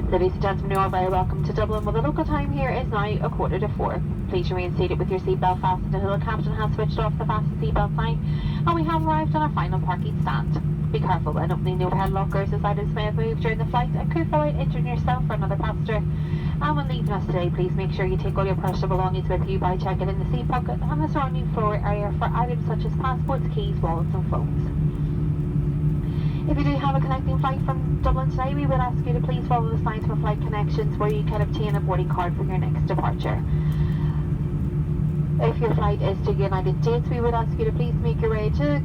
Ladies and gentlemen, you are very welcome to Dublin. Well, the local time here is now 3:15. Please remain seated with your seatbelt fastened until the captain has switched off the fasten seatbelt sign, and we have arrived on our final parking stand. Be careful when opening the overhead lockers, as items may have moved during the flight and could fall out, injuring yourself or another passenger. And when leaving us today, please make sure you take all your personal belongings with you by checking in the seat pocket and the surrounding floor area for items such as passports, keys, wallets and phones. If you do have a connecting flight from Dublin today, we would ask you to please follow the signs for flight connections where you can obtain a boarding card for your next departure. If your flight is to the United States, we would ask you to please make your way to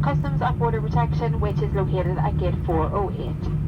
Customs and Border Protection, which is located at gate 408.